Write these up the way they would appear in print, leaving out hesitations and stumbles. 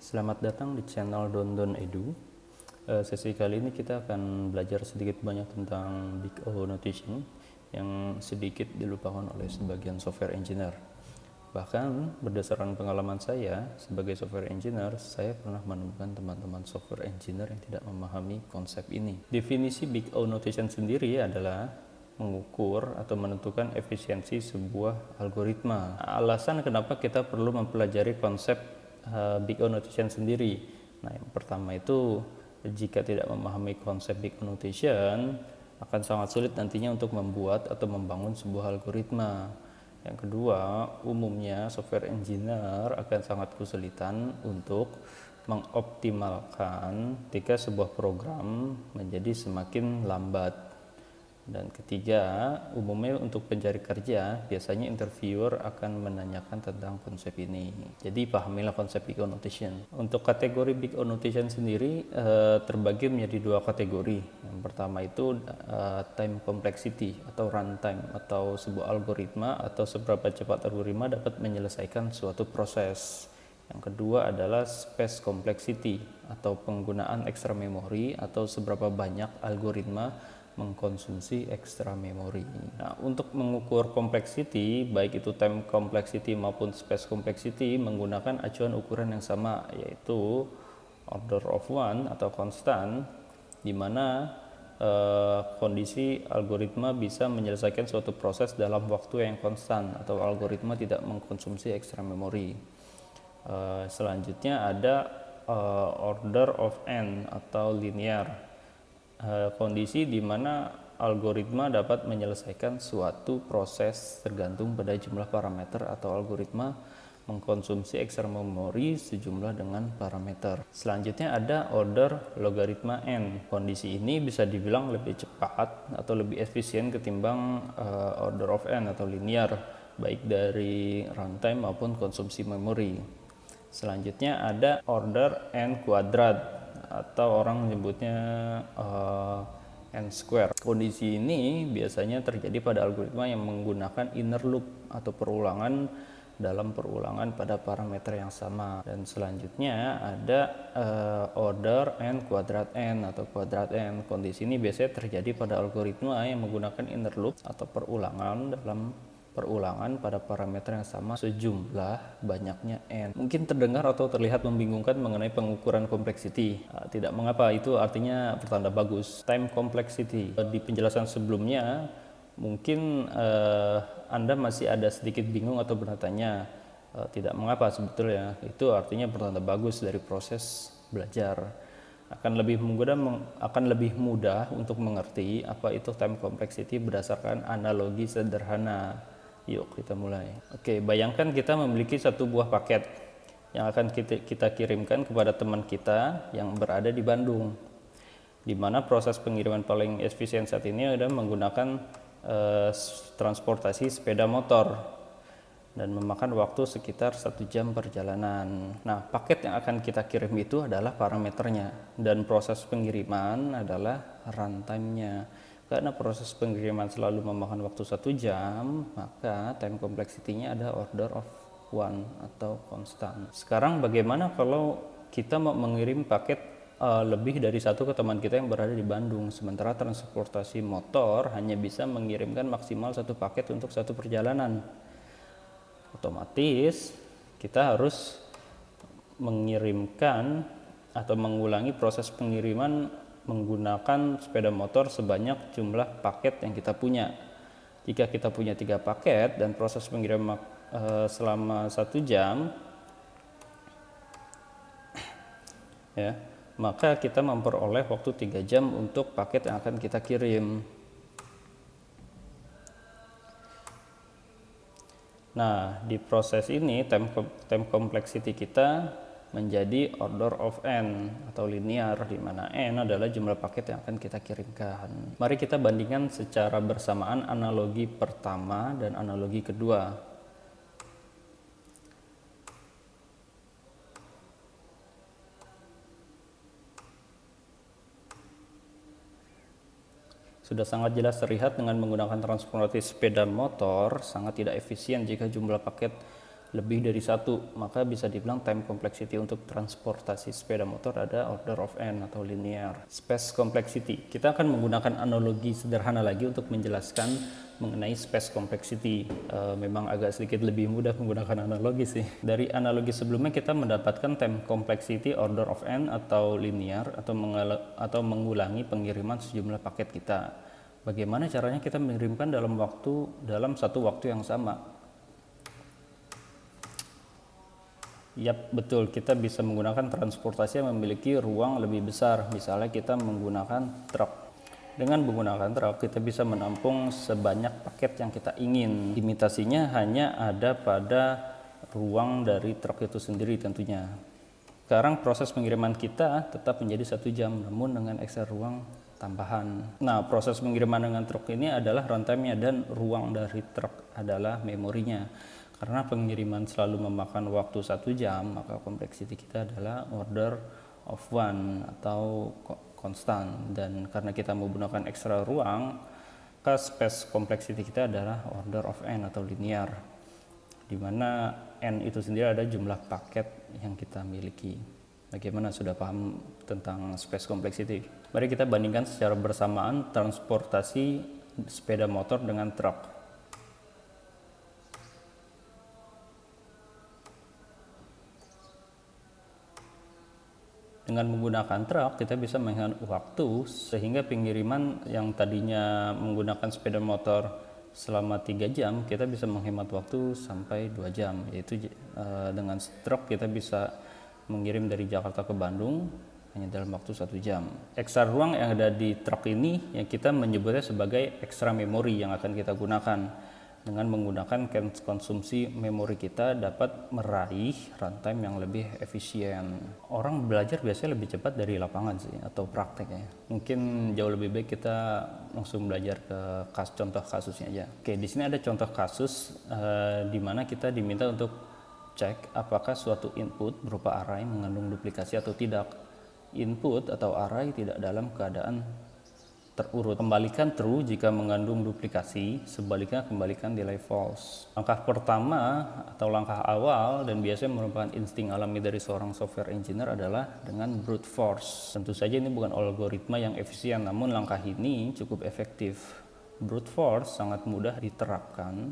Selamat datang di channel Dondon Edu. Sesi kali ini kita akan belajar sedikit banyak tentang Big O Notation yang sedikit dilupakan oleh sebagian software engineer. Bahkan berdasarkan pengalaman saya sebagai software engineer, saya pernah menemukan teman-teman software engineer yang tidak memahami konsep ini. Definisi Big O Notation sendiri adalah mengukur atau menentukan efisiensi sebuah algoritma. Alasan kenapa kita perlu mempelajari konsep Big O Notation sendiri. Nah, yang pertama itu jika tidak memahami konsep Big O Notation akan sangat sulit nantinya untuk membuat atau membangun sebuah algoritma. Yang kedua, umumnya software engineer akan sangat kesulitan untuk mengoptimalkan ketika sebuah program menjadi semakin lambat. Dan ketiga, umumnya untuk pencari kerja, biasanya interviewer akan menanyakan tentang konsep ini. Jadi pahamilah konsep Big O Notation. Untuk kategori Big O Notation sendiri terbagi menjadi dua kategori. Yang pertama itu time complexity atau runtime, atau sebuah algoritma atau seberapa cepat algoritma dapat menyelesaikan suatu proses. Yang kedua adalah space complexity atau penggunaan ekstra memori atau seberapa banyak algoritma mengkonsumsi ekstra memori. Nah, untuk mengukur complexity, baik itu time complexity maupun space complexity, menggunakan acuan ukuran yang sama, yaitu order of one atau konstan, di mana kondisi algoritma bisa menyelesaikan suatu proses dalam waktu yang konstan atau algoritma tidak mengkonsumsi ekstra memori. Selanjutnya ada order of n atau linear, kondisi di mana algoritma dapat menyelesaikan suatu proses tergantung pada jumlah parameter atau algoritma mengkonsumsi ekstra memori sejumlah dengan parameter. Selanjutnya ada order logaritma n. Kondisi ini bisa dibilang lebih cepat atau lebih efisien ketimbang order of n atau linear, baik dari runtime maupun konsumsi memori. Selanjutnya ada order n kuadrat atau orang menyebutnya n square. Kondisi ini biasanya terjadi pada algoritma yang menggunakan inner loop atau perulangan dalam perulangan pada parameter yang sama. Dan selanjutnya ada order n kuadrat n atau kuadrat n. Kondisi ini biasanya terjadi pada algoritma yang menggunakan inner loop atau perulangan dalam perulangan pada parameter yang sama sejumlah banyaknya n. Mungkin terdengar atau terlihat membingungkan mengenai pengukuran complexity. Tidak mengapa, itu artinya pertanda bagus. Time complexity. Di penjelasan sebelumnya mungkin Anda masih ada sedikit bingung atau bertanya. Tidak mengapa sebetulnya, itu artinya pertanda bagus dari proses belajar. Akan lebih mudah untuk mengerti apa itu time complexity berdasarkan analogi sederhana. Yuk kita mulai. Oke, bayangkan kita memiliki satu buah paket yang akan kita kirimkan kepada teman kita yang berada di Bandung, di mana proses pengiriman paling efisien saat ini adalah menggunakan transportasi sepeda motor dan memakan waktu sekitar 1 jam perjalanan. Nah, paket yang akan kita kirim itu adalah parameternya, dan proses pengiriman adalah runtime-nya. Karena proses pengiriman selalu memakan waktu 1 jam, maka time complexity-nya ada order of one atau konstan. Sekarang bagaimana kalau kita mau mengirim paket lebih dari satu ke teman kita yang berada di Bandung, sementara transportasi motor hanya bisa mengirimkan maksimal satu paket untuk satu perjalanan? Otomatis kita harus mengirimkan atau mengulangi proses pengiriman menggunakan sepeda motor sebanyak jumlah paket yang kita punya. Jika kita punya 3 paket dan proses pengiriman selama 1 jam, ya, maka kita memperoleh waktu 3 jam untuk paket yang akan kita kirim. Nah, di proses ini time complexity kita menjadi order of n atau linear, di mana n adalah jumlah paket yang akan kita kirimkan. Mari kita bandingkan secara bersamaan analogi pertama dan analogi kedua. Sudah sangat jelas terlihat dengan menggunakan transportasi sepeda motor sangat tidak efisien jika jumlah paket lebih dari satu, maka bisa dibilang time complexity untuk transportasi sepeda motor ada order of n atau linear. Space complexity, kita akan menggunakan analogi sederhana lagi untuk menjelaskan mengenai space complexity. Memang agak sedikit lebih mudah menggunakan analogi sih. Dari analogi sebelumnya kita mendapatkan time complexity order of n atau linear atau mengulangi pengiriman sejumlah paket kita. Bagaimana caranya kita mengirimkan dalam satu waktu yang sama? Yap, betul. Kita bisa menggunakan transportasi yang memiliki ruang lebih besar. Misalnya kita menggunakan truk. Dengan menggunakan truk, kita bisa menampung sebanyak paket yang kita ingin. Limitasinya hanya ada pada ruang dari truk itu sendiri tentunya. Sekarang proses pengiriman kita tetap menjadi 1 jam, namun dengan ekstra ruang tambahan. Nah, proses pengiriman dengan truk ini adalah runtime-nya dan ruang dari truk adalah memorinya. Karena pengiriman selalu memakan waktu 1 jam, maka kompleksiti kita adalah order of one atau konstan. Dan karena kita menggunakan ekstra ruang, maka space complexity kita adalah order of n atau linear, di mana n itu sendiri ada jumlah paket yang kita miliki. Bagaimana, sudah paham tentang space complexity? Mari kita bandingkan secara bersamaan transportasi sepeda motor dengan truk. Dengan menggunakan truk, kita bisa menghemat waktu sehingga pengiriman yang tadinya menggunakan sepeda motor selama 3 jam, kita bisa menghemat waktu sampai 2 jam. Yaitu dengan truk kita bisa mengirim dari Jakarta ke Bandung hanya dalam waktu 1 jam. Ekstra ruang yang ada di truk ini yang kita menyebutnya sebagai ekstra memori yang akan kita gunakan. Dengan menggunakan konsumsi memori kita dapat meraih runtime yang lebih efisien. Orang belajar biasanya lebih cepat dari lapangan sih atau praktek ya. Mungkin jauh lebih baik kita langsung belajar ke contoh kasusnya aja. Oke, di sini ada contoh kasus di mana kita diminta untuk cek apakah suatu input berupa array mengandung duplikasi atau tidak. Input atau array tidak dalam keadaan terurut. Kembalikan true jika mengandung duplikasi, sebaliknya kembalikan nilai false. Langkah pertama atau langkah awal dan biasanya merupakan insting alami dari seorang software engineer adalah dengan brute force. Tentu saja ini bukan algoritma yang efisien, namun langkah ini cukup efektif. Brute force sangat mudah diterapkan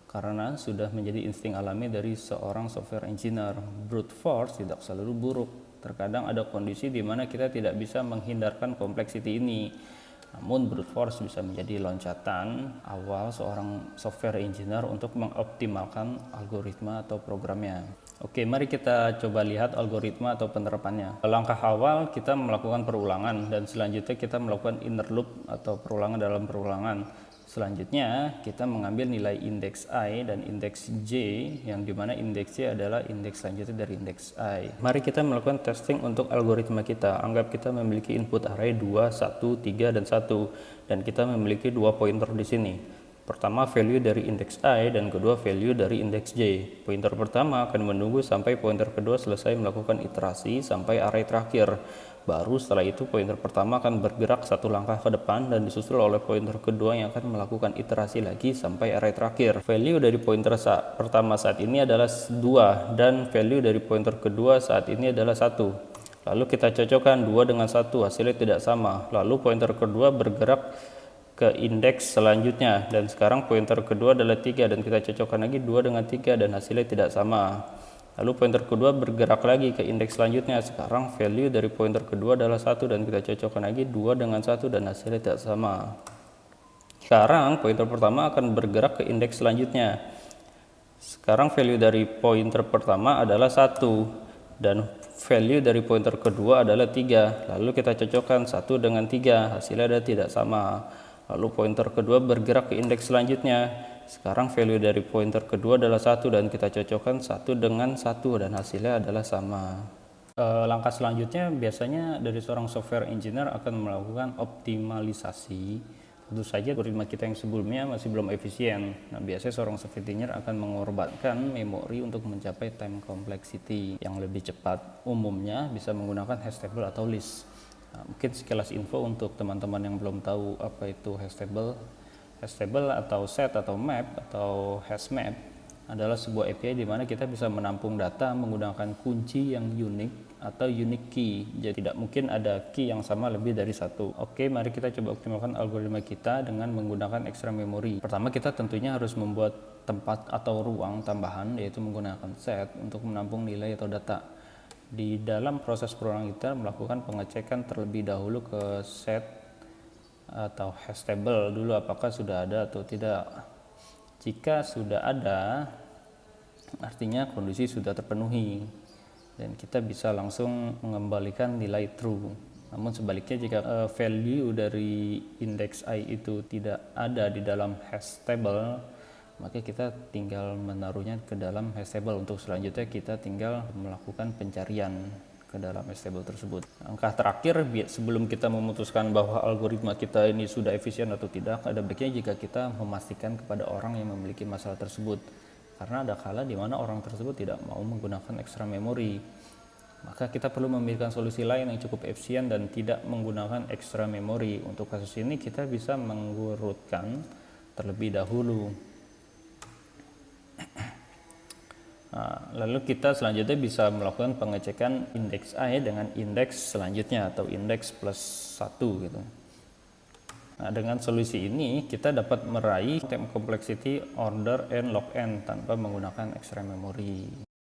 karena sudah menjadi insting alami dari seorang software engineer. Brute force tidak selalu buruk. Terkadang ada kondisi di mana kita tidak bisa menghindarkan kompleksiti ini. Namun brute force bisa menjadi loncatan awal seorang software engineer untuk mengoptimalkan algoritma atau programnya. Oke, mari kita coba lihat algoritma atau penerapannya. Langkah awal kita melakukan perulangan dan selanjutnya kita melakukan inner loop atau perulangan dalam perulangan. Selanjutnya kita mengambil nilai indeks I dan indeks J, yang dimana indeks J adalah indeks selanjutnya dari indeks I. Mari kita melakukan testing untuk algoritma kita. Anggap kita memiliki input array 2, 1, 3, dan 1, dan kita memiliki 2 pointer di sini. Pertama value dari indeks I dan kedua value dari indeks J. Pointer pertama akan menunggu sampai pointer kedua selesai melakukan iterasi sampai array terakhir. Baru setelah itu pointer pertama akan bergerak 1 langkah ke depan dan disusul oleh pointer kedua yang akan melakukan iterasi lagi sampai array terakhir. Value dari pointer pertama saat ini adalah 2 dan value dari pointer kedua saat ini adalah 1. Lalu kita cocokkan 2 dengan 1, hasilnya tidak sama. Lalu pointer kedua bergerak ke indeks selanjutnya dan sekarang pointer kedua adalah 3 dan kita cocokkan lagi 2 dengan 3 dan hasilnya tidak sama. Lalu pointer kedua bergerak lagi ke indeks selanjutnya. Sekarang value dari pointer kedua adalah 1 dan kita cocokkan lagi 2 dengan 1 dan hasilnya tidak sama. Sekarang pointer pertama akan bergerak ke indeks selanjutnya. Sekarang value dari pointer pertama adalah 1 dan value dari pointer kedua adalah 3. Lalu kita cocokkan 1 dengan 3, hasilnya ada tidak sama. Lalu pointer kedua bergerak ke indeks selanjutnya. Sekarang value dari pointer kedua adalah 1 dan kita cocokkan 1 dengan 1 dan hasilnya adalah sama. Langkah selanjutnya biasanya dari seorang software engineer akan melakukan optimalisasi. Tentu saja algoritma kita yang sebelumnya masih belum efisien. Nah, biasanya seorang software engineer akan mengorbankan memori untuk mencapai time complexity yang lebih cepat. Umumnya bisa menggunakan hash table atau list. Nah, mungkin sekilas info untuk teman-teman yang belum tahu apa itu hash table. Hash table atau set atau map atau hash map adalah sebuah API di mana kita bisa menampung data menggunakan kunci yang unik atau unique key. Jadi tidak mungkin ada key yang sama lebih dari satu. Oke, mari kita coba optimalkan algoritma kita dengan menggunakan extra memory. Pertama, kita tentunya harus membuat tempat atau ruang tambahan, yaitu menggunakan set untuk menampung nilai atau data. Di dalam proses perulangan kita melakukan pengecekan terlebih dahulu ke set atau hash table dulu apakah sudah ada atau tidak. Jika sudah ada, artinya kondisi sudah terpenuhi dan kita bisa langsung mengembalikan nilai true. Namun sebaliknya jika value dari index i itu tidak ada di dalam hash table, maka kita tinggal menaruhnya ke dalam hash table. Untuk selanjutnya kita tinggal melakukan pencarian ke dalam hash table tersebut. Langkah terakhir sebelum kita memutuskan bahwa algoritma kita ini sudah efisien atau tidak, ada baiknya jika kita memastikan kepada orang yang memiliki masalah tersebut. Karena ada kala di mana orang tersebut tidak mau menggunakan extra memory. Maka kita perlu memikirkan solusi lain yang cukup efisien dan tidak menggunakan extra memory. Untuk kasus ini kita bisa mengurutkan terlebih dahulu. Nah, lalu kita selanjutnya bisa melakukan pengecekan indeks i dengan indeks selanjutnya atau indeks plus 1 gitu. Nah, dengan solusi ini kita dapat meraih time complexity order n log n tanpa menggunakan extra memory.